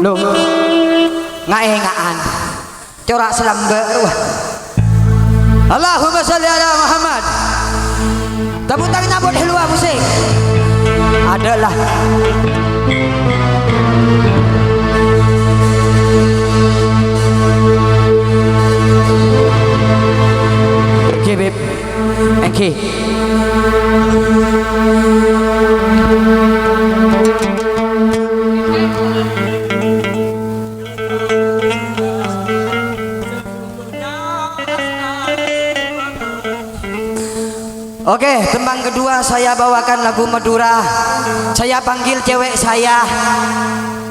Loh, ngaengaan corak selamber wah. Allahumma sholli ala Muhammad. Tepuk tangan buat helua musik adalah okay babe, okay. Oke, tembang kedua saya bawakan lagu Madura. Saya panggil cewek saya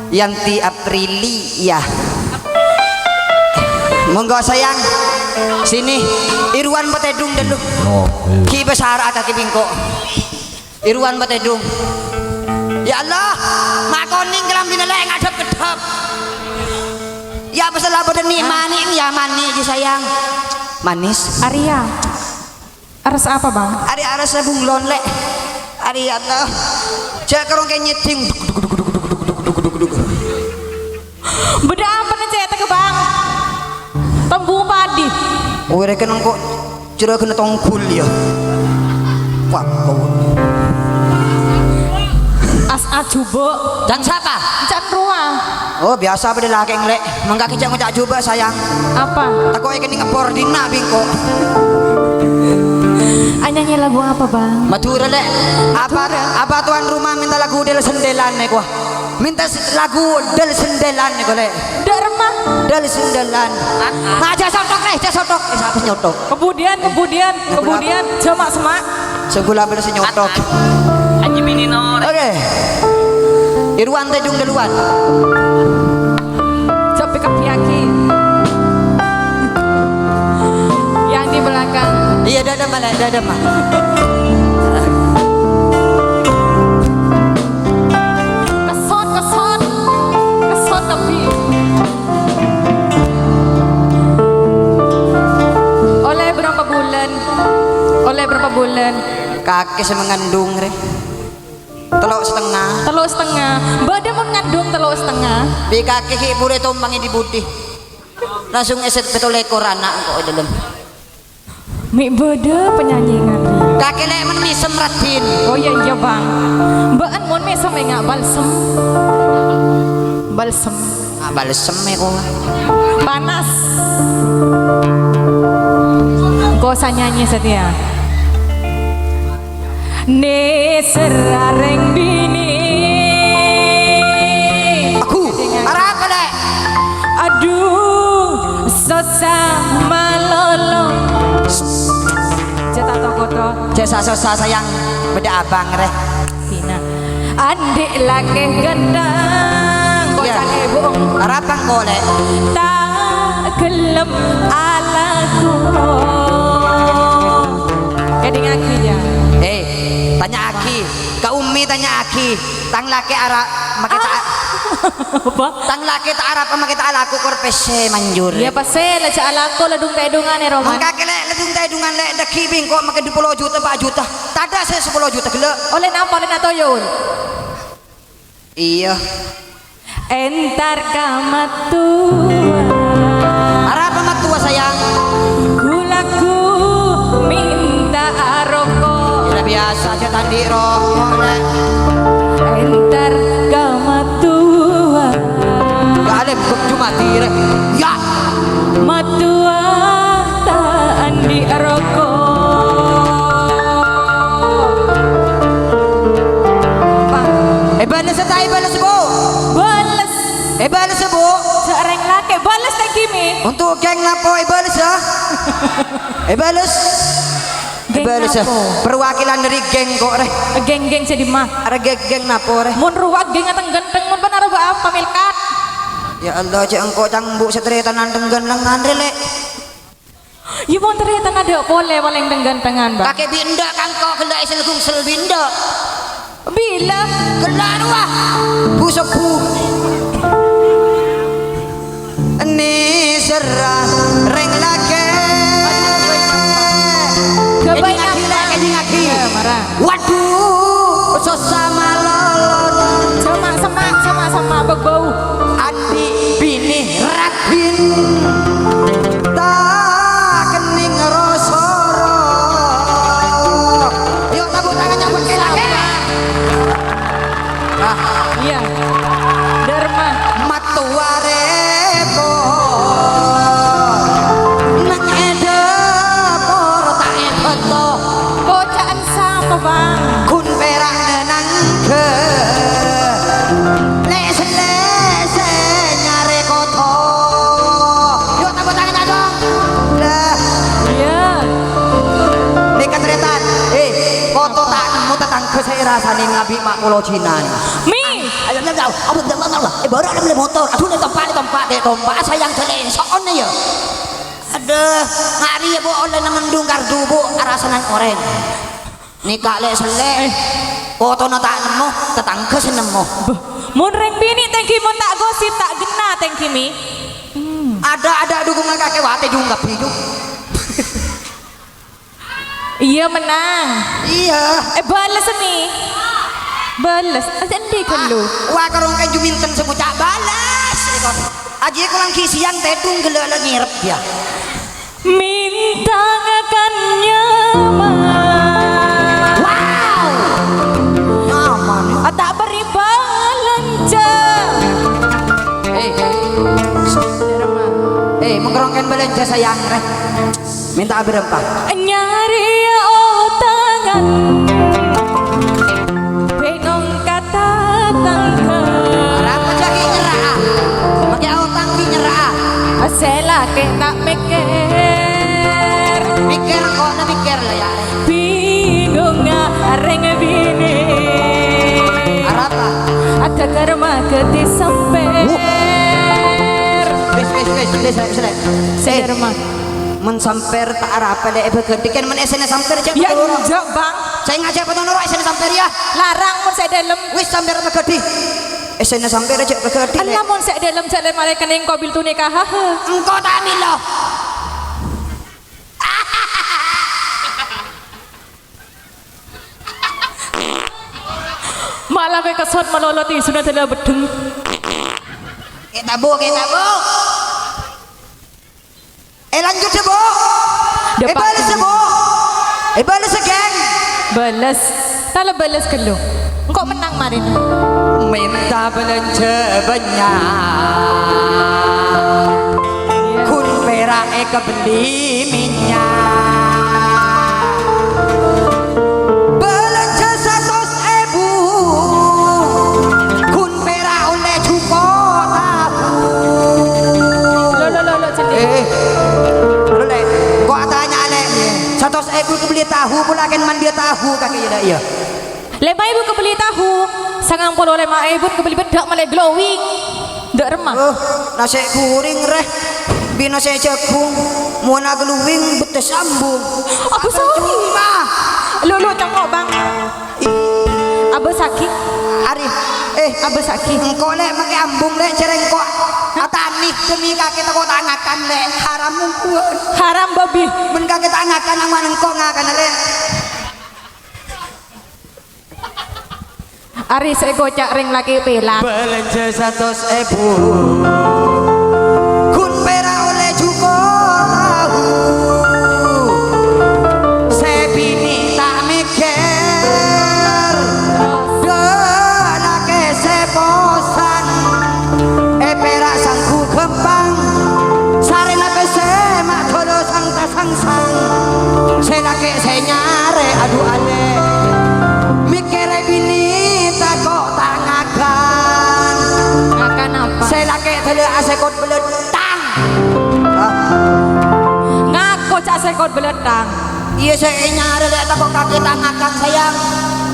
Yanti Aprili ya. Monggo sayang, sini Irwan Batedung dulu. Ki besar atau ki bingko. Irwan Batedung. Ya Allah, makoning kelam dineleng ngadep kedep. Ya pesalah boten ni maning ya manis sayang. Manis. Arya. Aras apa bang? Ari aras bunglon lek. Ari Allah. Cek kerong kayak nyeting. Beda apa nih cek ke bang? Tembung padi. Oh reken kok cura kena tongkul ya. Wah kau. As ajubo. Dan siapa? Can ruang. Oh biasa pada laki ngelek. Mangga kicak ngocak coba sayang. Apa? Aku ikan ngepor dina bingko. Nyanyi lagu apa bang? Madura lek. Apa tuan rumah minta lagu del sendelan nek wah. Minta lagu del sendelan nek lek. Dak remah. Del sendelan. Aja sotok nih, aja sotok. Siapa nyotok? Kemudian jamak semak. Segula bela senyotok. Haji Minino. Oke. Irwan Tedung duluan. Coba kepiaki. Yang di belakang. Iya dada mah. Kesot tapi. Oleh berapa bulan? Kakek saya mengandung re. Teluk setengah. Badan mau ngandung teluk setengah. Di kakek ki boleh tombangi di budi. Langsung eset betul ekor anak kok dalam. Mik beda penyanyi ngandung. Kakek lek men misem radin. Oh iya bang. Mbaan mon mesem enggak balsem. Ah balsem kok. Panas. Kok nyanyi setia. Ne serareng bini. Aku arah apa lek? Aduh sesama lolo. Cetak toko to. Jasa sosa sayang beda abang re. Tina. Adik laki gendang. Kok Iya. cake bohong. Arah apa kok lek? Tak gelem alaku. Keding aki ya. Tanya Aki, Kak Umi tanya Aki, tang laki Arab make tak Apa? tang laki tak Arab make tak alaku korpese manjur. Ya pasal aja alaku ledung tedungan ya Roman. Mangka kelek ledung tedungan lek deki bingko make 20 juta 4 juta. Tada saya 10 juta gele. Oleh apa oleh natoyun? Iya. Entar kamatu. Arab amat tua sayang. Gulaku minta rokok. Ya biasa aja tadi rokok lek. Entar kamatu. Gak ada cuma dire. Ya. Matua tak andi rokok. Balas setai balas bu. Balas. Balas bu. Seorang laki balas tak kimi. Untuk geng napo balas ya. Balas. Geng Balas ya. napo? Perwakilan dari geng kok reh. Geng-geng jadi mah. Ada geng napo reh. Mun ruwak geng ateng genteng mun benar apa milkat. Ya Allah cek engkau cangbu setreta nanteng lengan relek. Ya mun ternyata ada boleh paling genteng-gentengan bang. Kakek binda kan kau kelak selgung selbinda. Bila Kelar wah. Busepu. Ini serah reng lake. kebanyakan Ngaki. ya marah. Waduh, sesama lolot. Sama berbau. Ada Iya. Dharma. matuareko nang ede por tak beto Kocaan sama bang. kun perak nenang ke lese nyare koto yuk tepuk tangan dong lah Iya. ini ketretan koto tak nemu tetang ke saya rasanya ngabi mak pulau Cina nih Mi. ayo nggak baru ada beli motor aduh ini tempat sayang celeng soon ya aduh ngari ya bu oleh mendung kardu bu arasanan oranye nikah le seleh foto na tak nemu tetangga senemu Mun reng bini tengki mun tak gosip tak gena tengki mi. ada dukungan kakek wate juga hidup Iya menang. iya Balas mi. Balas. Aja kan lu. wah karong kan juminten semucak balas aja kurang kisian tedung gelala ngirep dia Minta akan nyaman. wow nyaman Tak beri balanja. mengkerongkan belanja sayang reh minta berapa Nyari otangan. Penong kata tangka. berapa jadi nyerah pakai otang di nyerah Sela ke tak mikir. mikir kok na mikir lah ya Bingung reng bini. apa Ada karma keti sampai. wis Sederma. men samper tak arapa le bekerdikan men esene samper aja Ya enggak bang. saya ngajak petonor esene samper ya Larang mun saya dalam. wis samper bekerdi esene samper aja bekerdi Allah mun saya dalam jalan malaikat ning kobil tu nikah. engkau tak milo Malah be kesot meloloti sudah tidak bedeng. kita bu lanjut ya bu Depan balas ya bu balas geng Balas. Tala balas ke lu. Engkau menang marin. minta belanja banyak kun perak kebeli minyak belanja 100.000 kun perak oleh cuko tahu Lo sendiri. lu le kok tanya le 100.000 kebeli tahu pula kan mandi tahu kaki ya 5.000 kebeli tahu. 95.000 kebeli bedak malah glowing. Ndak remah. nasi kuring reh bina saya jagung muana geluwing betes sambung Abu Saki. Lu tengok bang. Abu Saki. Arif Abu Saki. engkau lek pakai ambung lek cereng kok atani demi kaki teko tangakan lek haram mungkuan Haram babi. men kaki tangakan nang mana engkau ngakan lek Ari saya gocak ring laki pelang. belanja 100.000 kun perak oleh cuko tahu sebini tak mikir delake seposan perak sangku kembang sare nape semak todo sang tasang sang selake senyare aduh ale mikir bini kok tangakan Makan apa? saya laki tele asekot beletang Ngaku cak sekot beletang. iya saya nyari lihat kok kaki tangakan sayang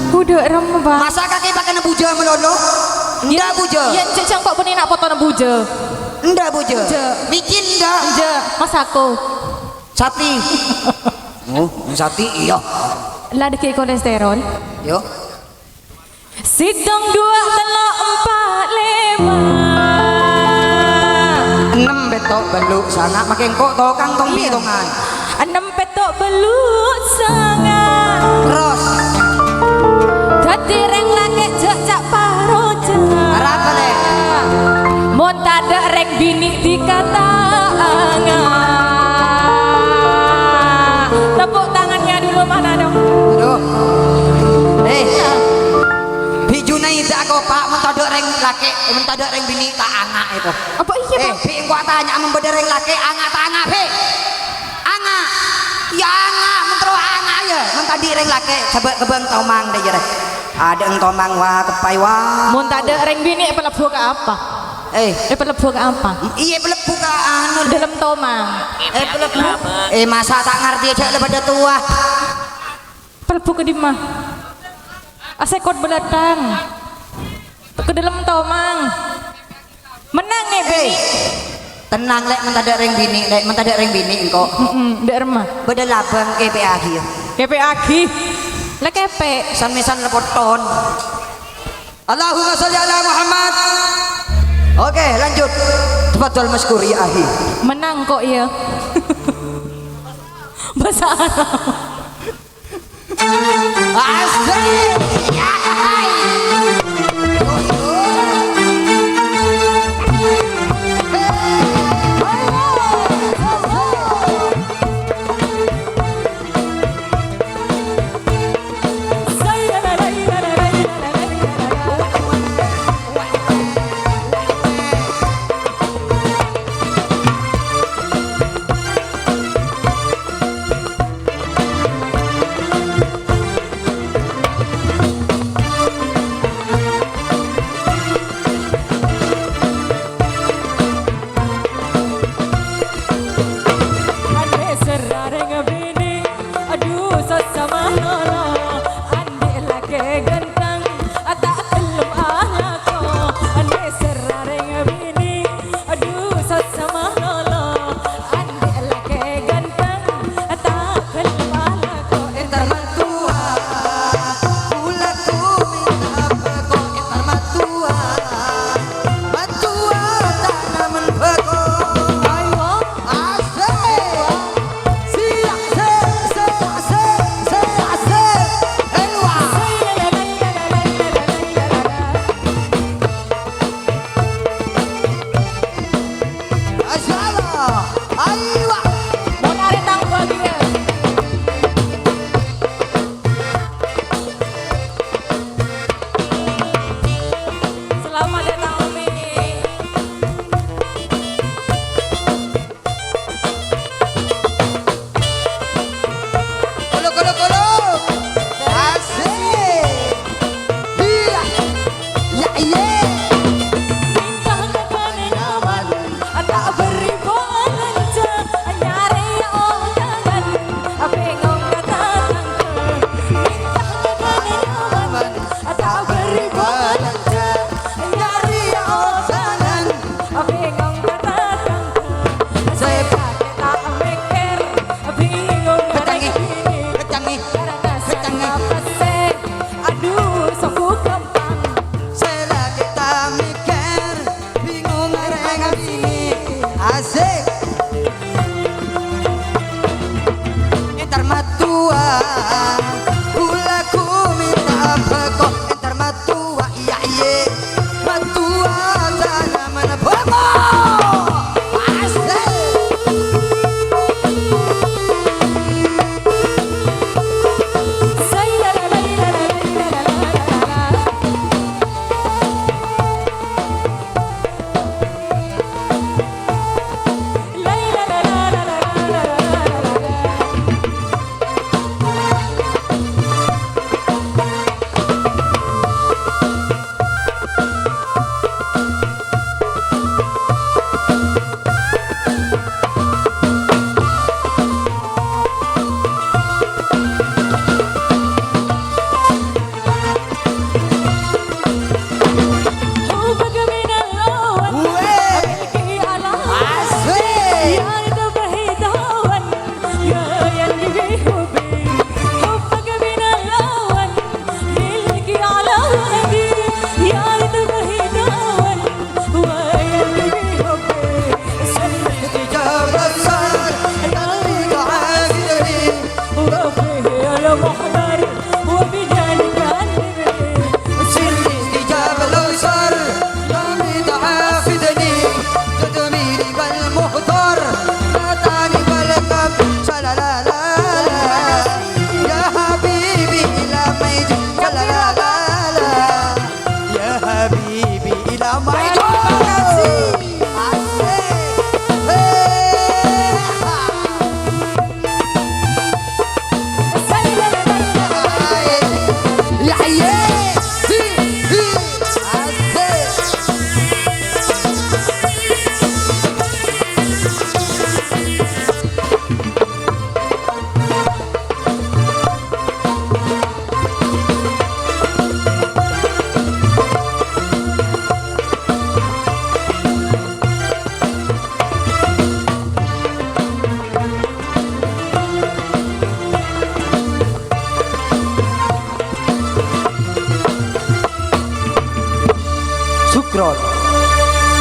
Udah remah bang. masa kaki pakai nebuja melolo ndak buja Ya cecang kok benih nak potong buja. ndak buja Buja. bikin ndak Je, mas aku. sati oh sati iya Lah deki kolesterol. yo Sidang 2 telok 4 5. 6 betok beluk sana makin kok tokang tong Iya. pitongan 6 petok belut sangat. terus Dadi reng laki jejak paroja. apa le Mon tada reng bini dikata angan. Tepuk tangannya dulu mana dong? aduh bijuna itu dak aku Pak mentodok ring laki, mentodok ring bini tak angak itu. Apa iya, Pak? Bi gua tanya membodor ring laki angak tak angak, Bi. Angak. Ya angak, mentro angak ya. Mentadi ring laki, coba kebang tomang deh jare. Ada eng tomang wah kepai wah. Mun tak ada ring bini pelebu ke apa? Pelebu ke apa? Iya pelebu ke anu Dalam tomang. pelebu. Masa tak ngerti aja pada tua. Pelebu ke dimah. Asekot belatang. Ke dalam tomang. Menang nih bini. Tenang lek mentada ring bini, lek mentada ring bini engko. Ndak remah. Beda labang kepe akhir. Kepe agi. Lah kepe. Samisan lepoton. Allahumma sholli ala Muhammad. Oke, lanjut. Tafadhol masykur ya akhi. Menang kok ya. Bahasa Arab. Asik. Ya, hai.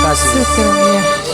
kasih. Syukur ya.